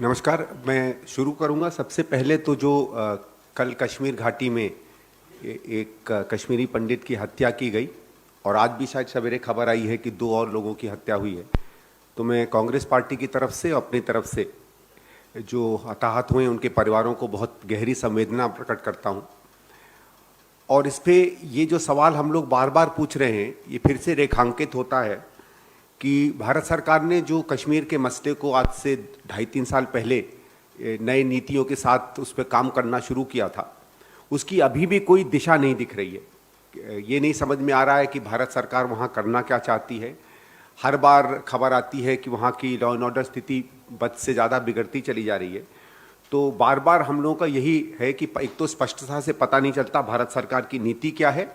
नमस्कार। मैं शुरू करूंगा। सबसे पहले तो जो कल कश्मीर घाटी में एक कश्मीरी पंडित की हत्या की गई और आज भी शायद सवेरे खबर आई है कि 2 और लोगों की हत्या हुई है, तो मैं कांग्रेस पार्टी की तरफ से अपनी तरफ से जो हताहत हुए उनके परिवारों को बहुत गहरी संवेदना प्रकट करता हूं। और इस पे ये जो सवाल हम लोग बार बार पूछ रहे हैं, ये फिर से रेखांकित होता है कि भारत सरकार ने जो कश्मीर के मसले को आज से 2.5-3 साल पहले नए नीतियों के साथ उस पर काम करना शुरू किया था, उसकी अभी भी कोई दिशा नहीं दिख रही है। ये नहीं समझ में आ रहा है कि भारत सरकार वहाँ करना क्या चाहती है। हर बार खबर आती है कि वहाँ की लॉ एंड ऑर्डर स्थिति बद से ज़्यादा बिगड़ती चली जा रही है। तो बार बार हम लोगों का यही है कि एक तो स्पष्टता से पता नहीं चलता भारत सरकार की नीति क्या है,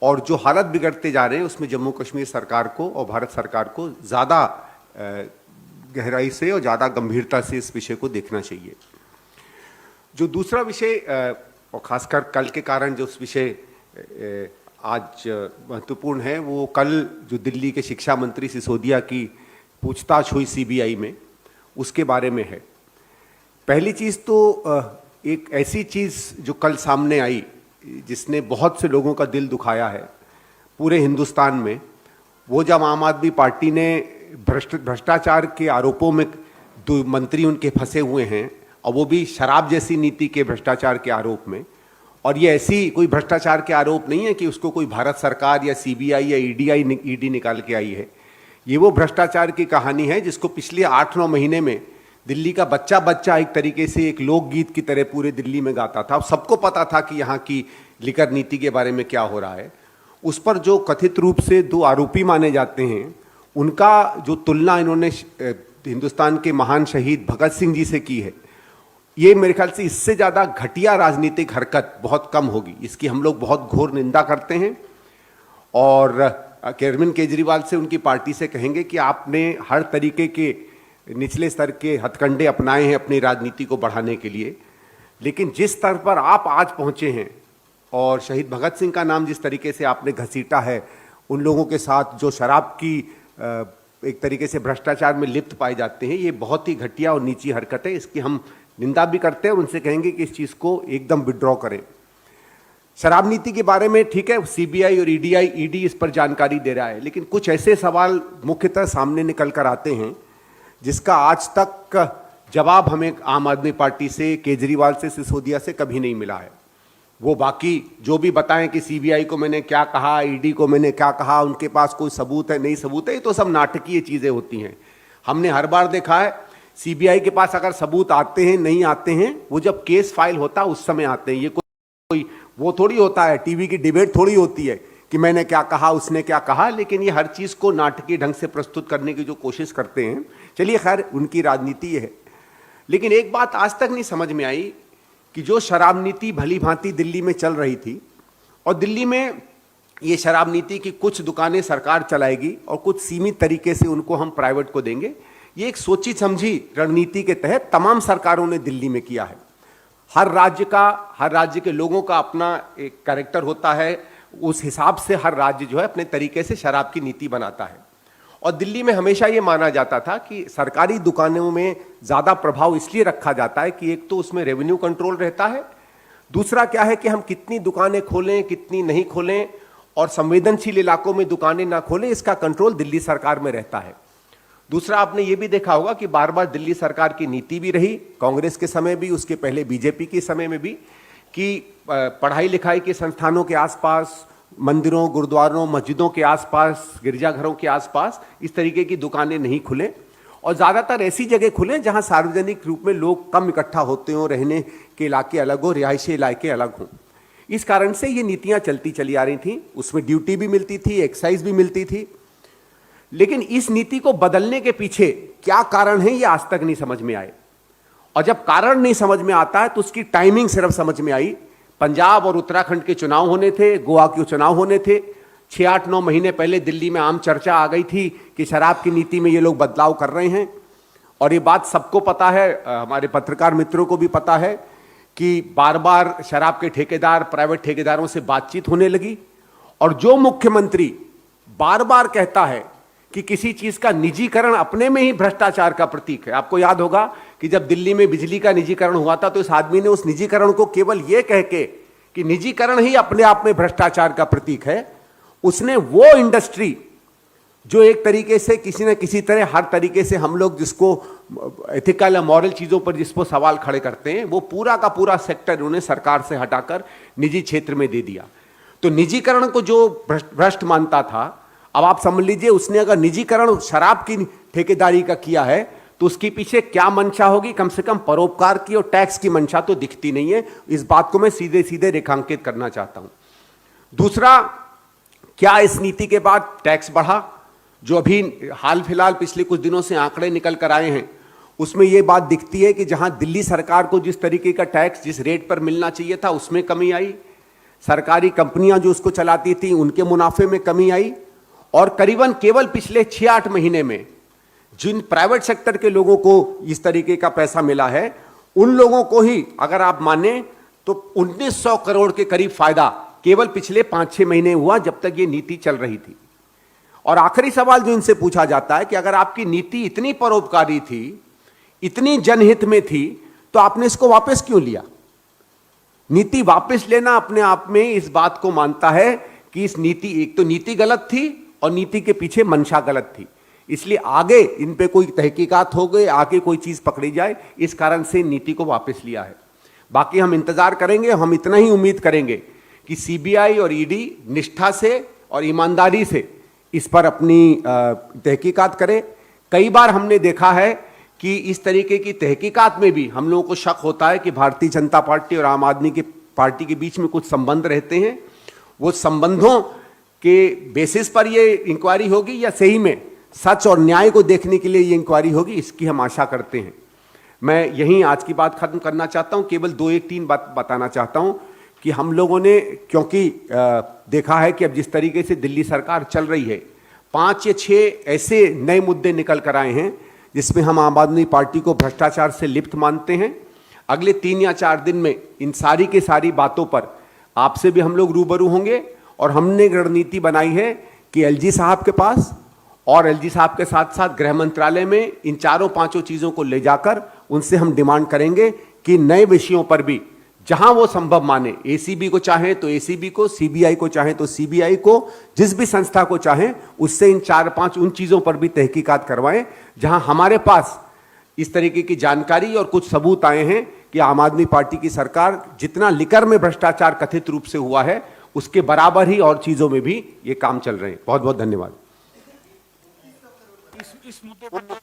और जो हालत बिगड़ते जा रहे हैं उसमें जम्मू कश्मीर सरकार को और भारत सरकार को ज़्यादा गहराई से और ज़्यादा गंभीरता से इस विषय को देखना चाहिए। जो दूसरा विषय और खासकर कल के कारण जो उस विषय आज महत्वपूर्ण है, वो कल जो दिल्ली के शिक्षा मंत्री सिसोदिया की पूछताछ हुई सीबीआई में, उसके बारे में है। पहली चीज़ तो एक ऐसी चीज़ जो कल सामने आई जिसने बहुत से लोगों का दिल दुखाया है पूरे हिंदुस्तान में, वो जब आम आदमी पार्टी ने भ्रष्टाचार के आरोपों में 2 मंत्री उनके फंसे हुए हैं, और वो भी शराब जैसी नीति के भ्रष्टाचार के आरोप में। और ये ऐसी कोई भ्रष्टाचार के आरोप नहीं है कि उसको कोई भारत सरकार या सीबीआई या ईडी निकाल के आई है। ये वो भ्रष्टाचार की कहानी है जिसको पिछले 8-9 महीने में दिल्ली का बच्चा बच्चा एक तरीके से एक लोकगीत की तरह पूरे दिल्ली में गाता था। सबको पता था कि यहाँ की लिकर नीति के बारे में क्या हो रहा है। उस पर जो कथित रूप से 2 आरोपी माने जाते हैं, उनका जो तुलना इन्होंने हिंदुस्तान के महान शहीद भगत सिंह जी से की है, ये मेरे ख्याल से इससे ज़्यादा घटिया राजनीतिक हरकत बहुत कम होगी। इसकी हम लोग बहुत घोर निंदा करते हैं और अरविंद केजरीवाल से, उनकी पार्टी से कहेंगे कि आपने हर तरीके के निचले स्तर के हथकंडे अपनाए हैं अपनी राजनीति को बढ़ाने के लिए, लेकिन जिस स्तर पर आप आज पहुंचे हैं और शहीद भगत सिंह का नाम जिस तरीके से आपने घसीटा है, उन लोगों के साथ जो शराब की एक तरीके से भ्रष्टाचार में लिप्त पाए जाते हैं, ये बहुत ही घटिया और नीची हरकत है। इसकी हम निंदा भी करते हैं और उनसे कहेंगे कि इस चीज़ को एकदम विड्रॉ करें। शराब नीति के बारे में ठीक है, सीबीआई और ईडी इस पर जानकारी दे रहा है, लेकिन कुछ ऐसे सवाल मुख्यतः सामने निकल कर आते हैं जिसका आज तक जवाब हमें आम आदमी पार्टी से, केजरीवाल से, सिसोदिया से कभी नहीं मिला है। वो बाकी जो भी बताएं कि सीबीआई को मैंने क्या कहा, ईडी को मैंने क्या कहा, उनके पास कोई सबूत है नहीं सबूत है, ये तो सब नाटकीय चीज़ें होती हैं। हमने हर बार देखा है सीबीआई के पास अगर सबूत आते हैं नहीं आते हैं, वो जब केस फाइल होता है उस समय आते हैं। ये कोई वो थोड़ी होता है, टीवी की डिबेट थोड़ी होती है कि मैंने क्या कहा, उसने क्या कहा, लेकिन ये हर चीज़ को नाटकीय ढंग से प्रस्तुत करने की जो कोशिश करते हैं। चलिए खैर, उनकी राजनीति है। लेकिन एक बात आज तक नहीं समझ में आई कि जो शराब नीति भली भांति दिल्ली में चल रही थी, और दिल्ली में ये शराब नीति की कुछ दुकानें सरकार चलाएगी और कुछ सीमित तरीके से उनको हम प्राइवेट को देंगे, ये एक सोची समझी रणनीति के तहत तमाम सरकारों ने दिल्ली में किया है। हर राज्य के लोगों का अपना एक कैरेक्टर होता है, उस हिसाब से हर राज्य जो है अपने तरीके से शराब की नीति बनाता है। और दिल्ली में हमेशा ये माना जाता था कि सरकारी दुकानों में ज़्यादा प्रभाव इसलिए रखा जाता है कि एक तो उसमें रेवेन्यू कंट्रोल रहता है, दूसरा क्या है कि हम कितनी दुकानें खोलें कितनी नहीं खोलें, और संवेदनशील इलाकों में दुकानें ना खोलें, इसका कंट्रोल दिल्ली सरकार में रहता है। दूसरा, आपने ये भी देखा होगा कि बार बार दिल्ली सरकार की नीति भी रही, कांग्रेस के समय भी, उसके पहले बीजेपी के समय में भी, कि पढ़ाई लिखाई के संस्थानों के आसपास, मंदिरों, गुरुद्वारों, मस्जिदों के आसपास, गिरजाघरों के आसपास इस तरीके की दुकानें नहीं खुलें, और ज़्यादातर ऐसी जगह खुलें जहां सार्वजनिक रूप में लोग कम इकट्ठा होते हों, रहने के इलाके अलग हो, रिहायशी इलाके अलग हों। इस कारण से ये नीतियां चलती चली आ रही थीं। उसमें ड्यूटी भी मिलती थी, एक्साइज भी मिलती थी, लेकिन इस नीति को बदलने के पीछे क्या कारण है ये आज तक नहीं समझ में आए। और जब कारण नहीं समझ में आता है तो उसकी टाइमिंग सिर्फ समझ में आई। पंजाब और उत्तराखंड के चुनाव होने थे, गोवा के चुनाव होने थे, 6-8-9 महीने पहले दिल्ली में आम चर्चा आ गई थी कि शराब की नीति में ये लोग बदलाव कर रहे हैं। और ये बात सबको पता है, हमारे पत्रकार मित्रों को भी पता है कि बार बार शराब के ठेकेदार, प्राइवेट ठेकेदारों से बातचीत होने लगी, और जो मुख्यमंत्री बार बार कहता है कि किसी चीज का निजीकरण अपने में ही भ्रष्टाचार का प्रतीक है। आपको याद होगा कि जब दिल्ली में बिजली का निजीकरण हुआ था तो इस आदमी ने उस निजीकरण को केवल यह कह के कि निजीकरण ही अपने आप में भ्रष्टाचार का प्रतीक है, उसने वो इंडस्ट्री जो एक तरीके से किसी न किसी तरह हर तरीके से हम लोग जिसको एथिकल या मॉरल चीजों पर जिसको सवाल खड़े करते हैं, वो पूरा का पूरा सेक्टर उन्होंने सरकार से हटाकर निजी क्षेत्र में दे दिया। तो निजीकरण को जो भ्रष्ट मानता था, अब आप समझ लीजिए उसने अगर निजीकरण शराब की ठेकेदारी का किया है तो उसके पीछे क्या मंशा होगी, कम से कम परोपकार की और टैक्स की मंशा तो दिखती नहीं है। इस बात को मैं सीधे सीधे रेखांकित करना चाहता हूं। दूसरा, क्या इस नीति के बाद टैक्स बढ़ा? जो अभी हाल फिलहाल पिछले कुछ दिनों से आंकड़े निकल कर आए हैं उसमें यह बात दिखती है कि जहां दिल्ली सरकार को जिस तरीके का टैक्स जिस रेट पर मिलना चाहिए था उसमें कमी आई, सरकारी कंपनियां जो उसको चलाती थी उनके मुनाफे में कमी आई, और करीबन केवल पिछले 6-8 महीने में जिन प्राइवेट सेक्टर के लोगों को इस तरीके का पैसा मिला है, उन लोगों को ही अगर आप माने तो 1900 करोड़ के करीब फायदा केवल पिछले 5-6 महीने हुआ जब तक ये नीति चल रही थी। और आखिरी सवाल जो इनसे पूछा जाता है कि अगर आपकी नीति इतनी परोपकारी थी, इतनी जनहित में थी, तो आपने इसको वापस क्यों लिया? नीति वापस लेना अपने आप में इस बात को मानता है कि इस नीति, एक तो नीति गलत थी और नीति के पीछे मंशा गलत थी, इसलिए आगे इन पे कोई तहकीकात हो गए, आगे कोई चीज पकड़ी जाए, इस कारण से नीति को वापस लिया है। बाकी हम इंतजार करेंगे, हम इतना ही उम्मीद करेंगे कि सीबीआई और ईडी निष्ठा से और ईमानदारी से इस पर अपनी तहकीकात करें। कई बार हमने देखा है कि इस तरीके की तहकीकात में भी हम लोगों को शक होता है कि भारतीय जनता पार्टी और आम आदमी की पार्टी के बीच में कुछ संबंध रहते हैं। वो संबंधों के बेसिस पर ये इंक्वायरी होगी या सही में सच और न्याय को देखने के लिए ये इंक्वायरी होगी, इसकी हम आशा करते हैं। मैं यहीं आज की बात खत्म करना चाहता हूं, केवल 2-3 बात बताना चाहता हूं कि हम लोगों ने, क्योंकि देखा है कि अब जिस तरीके से दिल्ली सरकार चल रही है, 5 या 6 ऐसे नए मुद्दे निकल कर आए हैं जिसमें हम आम आदमी पार्टी को भ्रष्टाचार से लिप्त मानते हैं। अगले 3 या 4 दिन में इन सारी की सारी बातों पर आपसे भी हम लोग रूबरू होंगे, और हमने रणनीति बनाई है कि एलजी साहब के पास और एलजी साहब के साथ साथ गृह मंत्रालय में इन 4-5 चीजों को ले जाकर उनसे हम डिमांड करेंगे कि नए विषयों पर भी जहां वो संभव माने, एसीबी को चाहे तो एसीबी को, सीबीआई को चाहे तो सीबीआई को, जिस भी संस्था को चाहे उससे इन 4-5 उन चीजों पर भी तहकीकात करवाएं जहां हमारे पास इस तरीके की जानकारी और कुछ सबूत आए हैं कि आम आदमी पार्टी की सरकार जितना लिकर में भ्रष्टाचार कथित रूप से हुआ है उसके बराबर ही और चीजों में भी ये काम चल रहे हैं। बहुत बहुत धन्यवाद। इस मुद्दे पर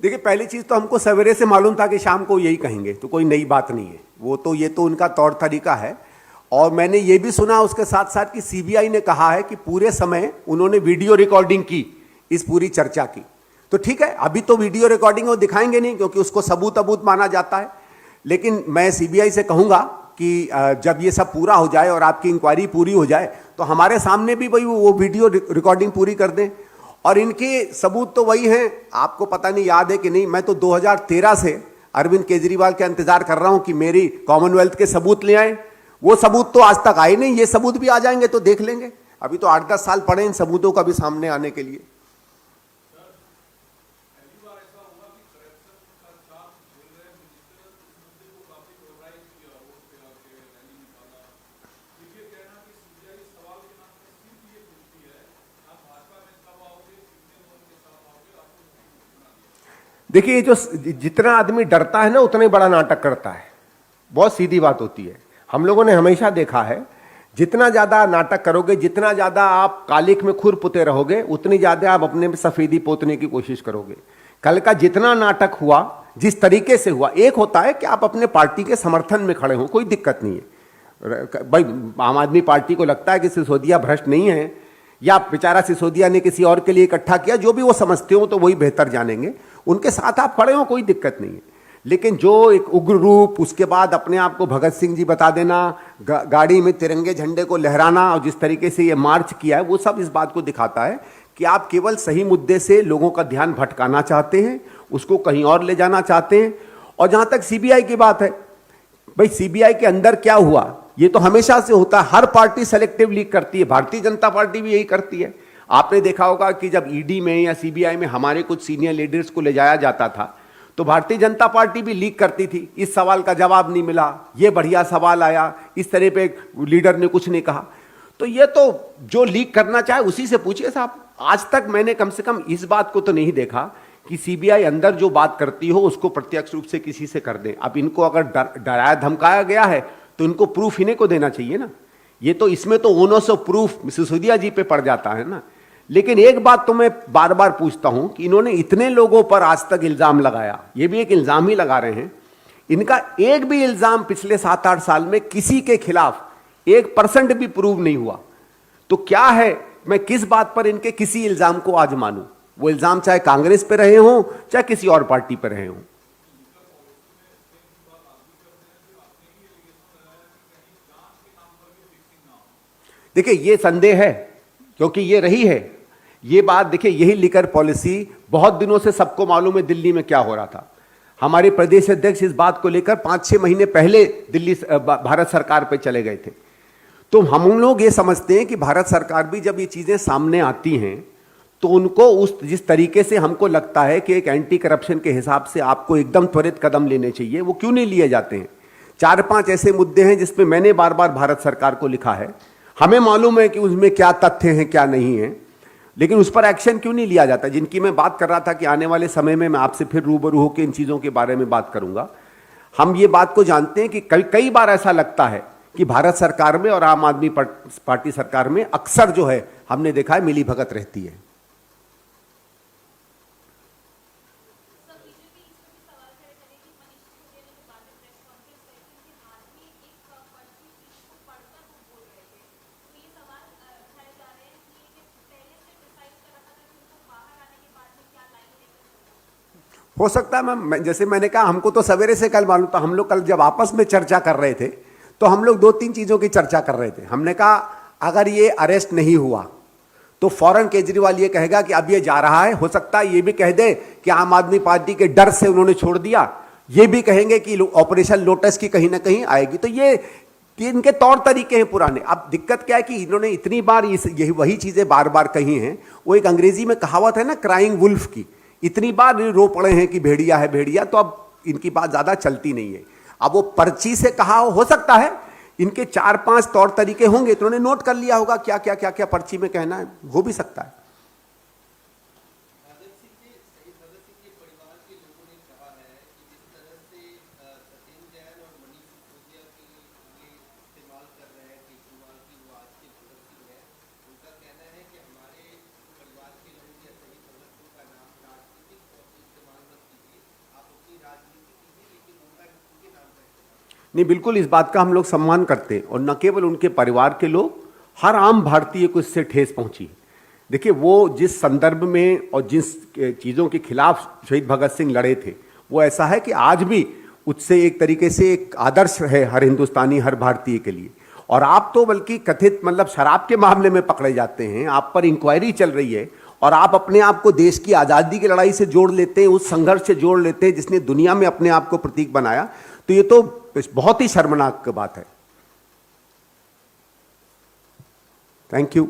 देखिए, पहली चीज तो हमको सवेरे से मालूम था कि शाम को यही कहेंगे, तो कोई नई बात नहीं है, वो तो ये तो उनका तौर तरीका है। और मैंने ये भी सुना उसके साथ साथ कि सीबीआई ने कहा है कि पूरे समय उन्होंने वीडियो रिकॉर्डिंग की इस पूरी चर्चा की। तो ठीक है, अभी तो वीडियो रिकॉर्डिंग वो दिखाएंगे नहीं क्योंकि उसको सबूत अबूत माना जाता है, लेकिन मैं सीबीआई से कहूंगा कि जब ये सब पूरा हो जाए और आपकी इंक्वायरी पूरी हो जाए तो हमारे सामने भी भाई वो वीडियो रिकॉर्डिंग पूरी कर दें। और इनके सबूत तो वही हैं, आपको पता नहीं याद है कि नहीं, मैं तो 2013 से अरविंद केजरीवाल का इंतजार कर रहा हूं कि मेरी कॉमनवेल्थ के सबूत ले आए। वो सबूत तो आज तक आए नहीं, ये सबूत भी आ जाएंगे तो देख लेंगे। अभी तो 8-10 साल पड़े इन सबूतों का भी सामने आने के लिए। देखिए, जो जितना आदमी डरता है ना उतना ही बड़ा नाटक करता है। बहुत सीधी बात होती है। हम लोगों ने हमेशा देखा है, जितना ज्यादा नाटक करोगे, जितना ज्यादा आप कालिक में खुर पुते रहोगे, उतनी ज्यादा आप अपने में सफेदी पोतने की कोशिश करोगे। कल का जितना नाटक हुआ, जिस तरीके से हुआ, एक होता है कि आप अपने पार्टी के समर्थन में खड़े हो, कोई दिक्कत नहीं है भाई। आम आदमी पार्टी को लगता है कि सिसोदिया भ्रष्ट नहीं है या बेचारा सिसोदिया ने किसी और के लिए इकट्ठा किया, जो भी वो समझते हो तो वही बेहतर जानेंगे, उनके साथ आप खड़े हो, कोई दिक्कत नहीं है। लेकिन जो एक उग्र रूप, उसके बाद अपने आप को भगत सिंह जी बता देना, गाड़ी में तिरंगे झंडे को लहराना, और जिस तरीके से ये मार्च किया है, वो सब इस बात को दिखाता है कि आप केवल सही मुद्दे से लोगों का ध्यान भटकाना चाहते हैं, उसको कहीं और ले जाना चाहते हैं। और जहां तक सीबीआई की बात है, भाई सीबीआई के अंदर क्या हुआ, ये तो हमेशा से होता है, हर पार्टी सेलेक्टिव लीक करती है, भारतीय जनता पार्टी भी यही करती है। आपने देखा होगा कि जब ईडी में या सीबीआई में हमारे कुछ सीनियर लीडर्स को ले जाया जाता था, तो भारतीय जनता पार्टी भी लीक करती थी, इस सवाल का जवाब नहीं मिला, ये बढ़िया सवाल आया, इस तरह पे लीडर ने कुछ नहीं कहा। तो ये तो जो लीक करना चाहे उसी से पूछिए साहब। आज तक मैंने कम से कम इस बात को तो नहीं देखा कि सीबीआई अंदर जो बात करती हो उसको प्रत्यक्ष रूप से किसी से कर दे। अब इनको अगर डराया धमकाया गया है तो इनको प्रूफ इन्हें को देना चाहिए ना। ये तो इसमें तो ओनर्स ऑफ प्रूफ सिसोदिया जी पे पड़ जाता है ना। लेकिन एक बात तो मैं बार बार पूछता हूं कि इन्होंने इतने लोगों पर आज तक इल्जाम लगाया, ये भी एक इल्जाम ही लगा रहे हैं, इनका एक भी इल्जाम पिछले 7-8 साल में किसी के खिलाफ 1% भी प्रूव नहीं हुआ। तो क्या है, मैं किस बात पर इनके किसी इल्जाम को आज मानूं? वो इल्जाम चाहे कांग्रेस पे रहे हों चाहे किसी और पार्टी पे रहे हों। देखिए ये संदेह है, क्योंकि ये रही है ये बात। देखिए यही लिकर पॉलिसी बहुत दिनों से सबको मालूम है दिल्ली में क्या हो रहा था। हमारे प्रदेश अध्यक्ष इस बात को लेकर 5-6 महीने पहले दिल्ली भारत सरकार पे चले गए थे। तो हम लोग ये समझते हैं कि भारत सरकार भी जब ये चीजें सामने आती हैं तो उनको उस जिस तरीके से हमको लगता है कि एक एंटी करप्शन के हिसाब से आपको एकदम त्वरित कदम लेने चाहिए, वो क्यों नहीं लिए जाते हैं। 4-5 ऐसे मुद्दे हैं जिसमें मैंने बार बार भारत सरकार को लिखा है, हमें मालूम है कि उसमें क्या तथ्य हैं क्या नहीं है, लेकिन उस पर एक्शन क्यों नहीं लिया जाता, जिनकी मैं बात कर रहा था कि आने वाले समय में मैं आपसे फिर रूबरू होकर इन चीज़ों के बारे में बात करूंगा। हम ये बात को जानते हैं कि कई बार ऐसा लगता है कि भारत सरकार में और आम आदमी पार्टी सरकार में अक्सर जो है हमने देखा है मिली भगत रहती है। हो सकता है मैम, जैसे मैंने कहा हमको तो सवेरे से कल मालूम था। हम लोग कल जब आपस में चर्चा कर रहे थे तो हम लोग 2-3 चीज़ों की चर्चा कर रहे थे। हमने कहा अगर ये अरेस्ट नहीं हुआ तो फौरन केजरीवाल ये कहेगा कि अब ये जा रहा है। हो सकता है ये भी कह दे कि आम आदमी पार्टी के डर से उन्होंने छोड़ दिया। ये भी कहेंगे कि ऑपरेशन लोटस की कहीं ना कहीं आएगी। तो ये इनके तौर तरीके हैं पुराने। अब दिक्कत क्या है कि इन्होंने इतनी बार यही वही चीज़ें बार बार कही हैं। वो एक अंग्रेजी में कहावत है ना, क्राइंग वुल्फ की, इतनी बार रो पड़े हैं कि भेड़िया है भेड़िया, तो अब इनकी बात ज़्यादा चलती नहीं है। अब वो पर्ची से कहा हो सकता है इनके 4-5 तौर तरीके होंगे तो उन्होंने नोट कर लिया होगा क्या क्या क्या क्या पर्ची में कहना है, हो भी सकता है। नहीं, बिल्कुल इस बात का हम लोग सम्मान करते हैं, और न केवल उनके परिवार के लोग, हर आम भारतीय को इससे ठेस पहुंची। देखिए वो जिस संदर्भ में और जिस चीज़ों के खिलाफ शहीद भगत सिंह लड़े थे वो ऐसा है कि आज भी उससे एक तरीके से एक आदर्श है हर हिंदुस्तानी, हर भारतीय के लिए। और आप तो बल्कि कथित मतलब शराब के मामले में पकड़े जाते हैं, आप पर इंक्वायरी चल रही है और आप अपने आप को देश की आज़ादी की लड़ाई से जोड़ लेते हैं, उस संघर्ष से जोड़ लेते हैं जिसने दुनिया में अपने आप को प्रतीक बनाया। तो ये तो बहुत ही शर्मनाक बात है। Thank you.